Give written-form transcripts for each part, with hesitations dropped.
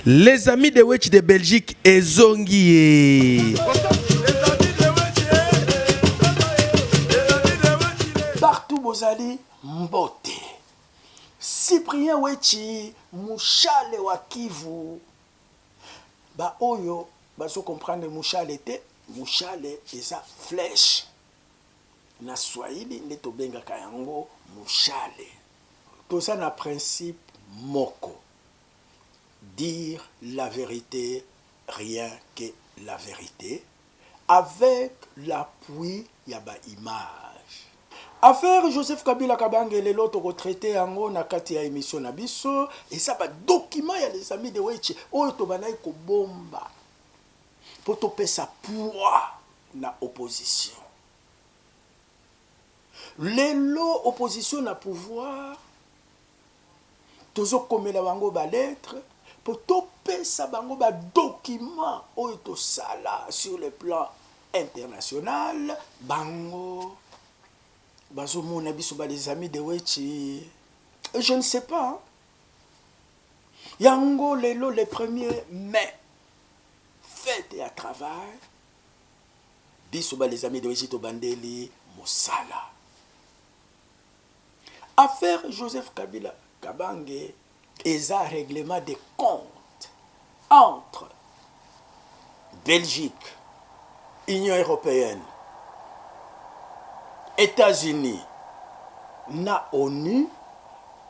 Les amis de Wetch de Belgique et Zongi. Partout bozali mbote. Cyprien Wetchi Mouchale wa Kivu. Ba oyo bazo comprendre Mouchale te. Mouchale eza flèche. Na Swahili nde tobengaka yango Mouchale. Toza na principe moko. Dire la vérité, rien que la vérité, avec l'appui yaba image. Affaire Joseph Kabila Kabange lelo retraité yango na kati ya émission na biso et ça ba document ya les amis de Wetch oyo to banai ko bomba pour topesa poids na opposition. Lelo opposition na pouvoir tozo komela bango ba lettre pour topesa bango ba document oyo to sala sur le plan international bango bazo mona biso ba les amis de Wetch je ne sais pas hein? Yango lelo le 1er mai fête à travail biso ba les amis de Wetch to bandeli mosala. Affaire Joseph Kabila Kabange et un règlement de comptes entre Belgique, Union européenne, États-Unis, na ONU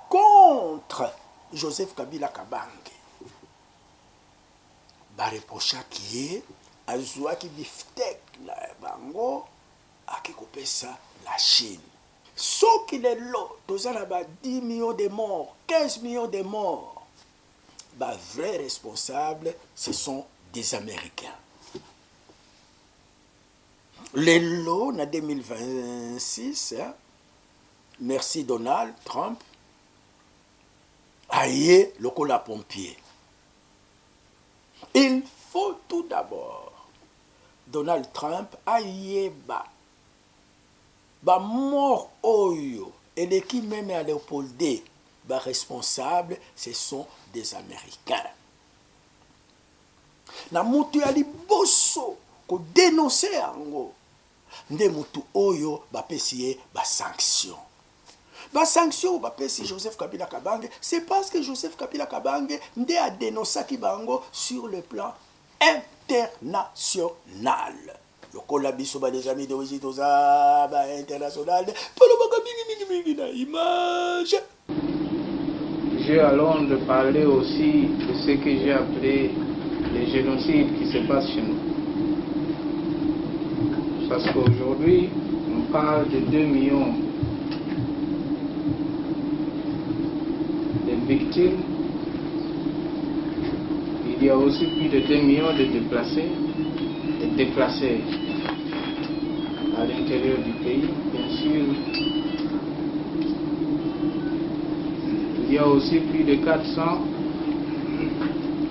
contre Joseph Kabila Kabange. Ba reprocha qui est azwa ki biftek la bango akikopesa la Chine. Ce qu'il est là, tous en a 10 millions de morts, 15 millions de morts. Les vrais responsables, ce sont des Américains. Les lots en 2026, hein, merci Donald Trump, aïe le cola pompier. Il faut tout d'abord, Donald Trump aïe ba mort oyo et l'équipe même à Léopold D ba responsable ce sont des Américains. Na mutu ali bosso ko dénoncer ango nde mutu oyo ba pesiye ba sanction. Ba sanction ba pesi Joseph Kabila Kabange c'est parce que Joseph Kabila Kabange nde a dénoncé ki bango sur le plan international. Le collabiso des amis de Wetch international image. J'ai à Londres parlé aussi de ce que j'ai appelé les génocides qui se passent chez nous. Parce qu'aujourd'hui, on parle de 2 millions de victimes. Il y a aussi plus de 2 millions de déplacés et déplacés à l'intérieur du pays, bien sûr. Il y a aussi plus de 400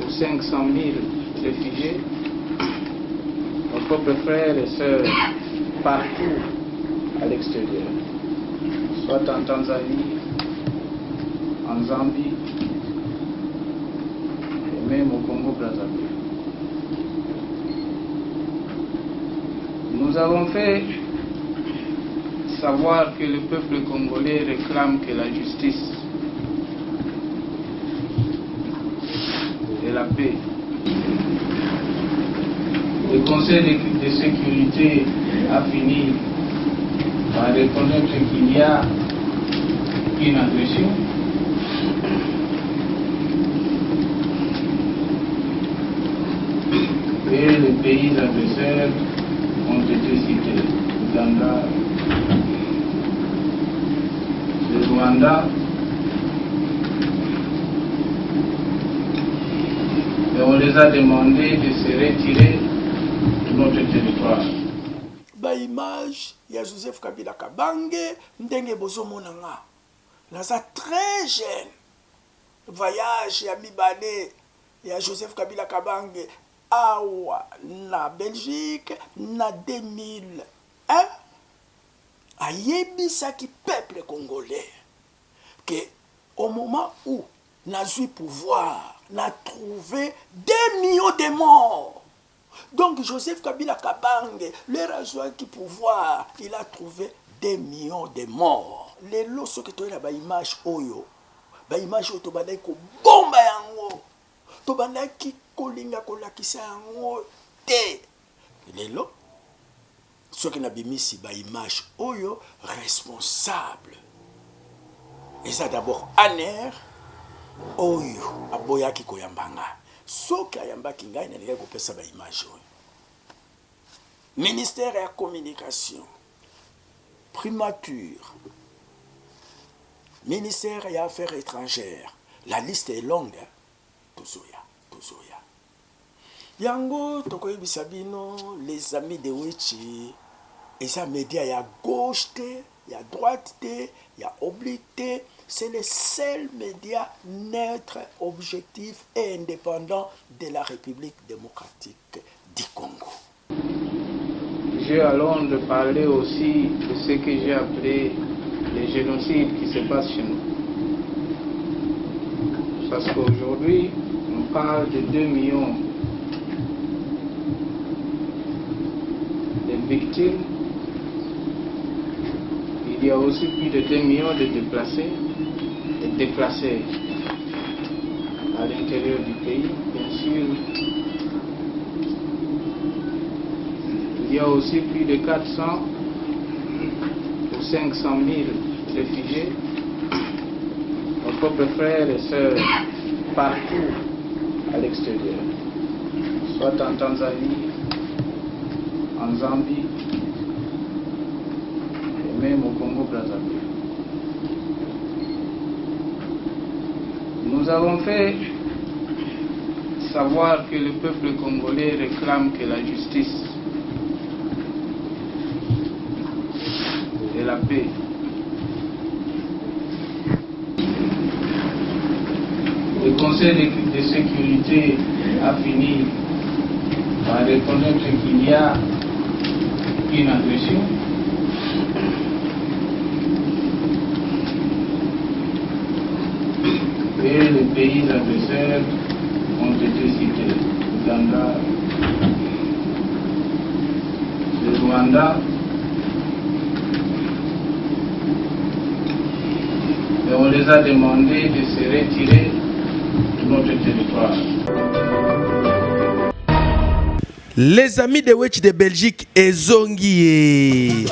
ou 500 000 réfugiés, nos propres frères et sœurs, partout à l'extérieur, soit en Tanzanie, en Zambie, et même au Congo-Brazzaville. Nous avons fait savoir que le peuple congolais réclame que la justice et la paix. Le Conseil de sécurité a fini par reconnaître qu'il y a une agression. Et les pays agresseurs ont été cités. L'Ouganda, le Rwanda, et on les a demandé de se retirer de notre territoire. Ba image ya Joseph Kabila Kabange ndenge bozomona nga naza très jeune voyage ya mibale ya Joseph Kabila Kabange awa na Belgique na 2001 ayebisaki peuple congolais que au moment où nazui pouvoir n'a trouvé 2 millions de morts. Donc Joseph Kabila Kabange, leur a joué qui pouvoir, il a trouvé 2 millions de morts. Les lots qui sont là, image oyo, image oyo tobandaki ko bomba yango, tobandaki kolinga kolakisa yango te. Les lots, ceux qui n'abimisi image oyo responsable. Et ça d'abord Aner oyo aboyaki koyambanga. Soki ayambaki ngai na leka kopesa image oyo. Ministère de la communication, primature, ministère des affaires étrangères, la liste est longue. Tozoya. Yango tokoyebisa bino les amis de Wechi, et ça média ya gauche te, ya droite te, ya oblique te, c'est le seul média neutre, objectif et indépendant de la République démocratique du Congo. J'ai alors de parler aussi de ce que j'ai appelé les génocides qui se passent chez nous. Parce qu'aujourd'hui, on parle de 2 millions de victimes. Il y a aussi plus de 2 millions de déplacés à l'intérieur du pays, bien sûr. Il y a aussi plus de 400 ou 500 000 réfugiés, nos propres frères et sœurs, partout à l'extérieur, soit en Tanzanie, en Zambie, et même au Congo-Brazzaville. Nous avons fait savoir que le peuple congolais réclame que la justice et la paix le Conseil de sécurité a fini par reconnaître qu'il y a une agression. Et les pays agresseurs ont été cités. L'Ouganda, le Rwanda, et on les a demandé de se retirer de notre territoire. Les amis de Wechi de Belgique et Zongi.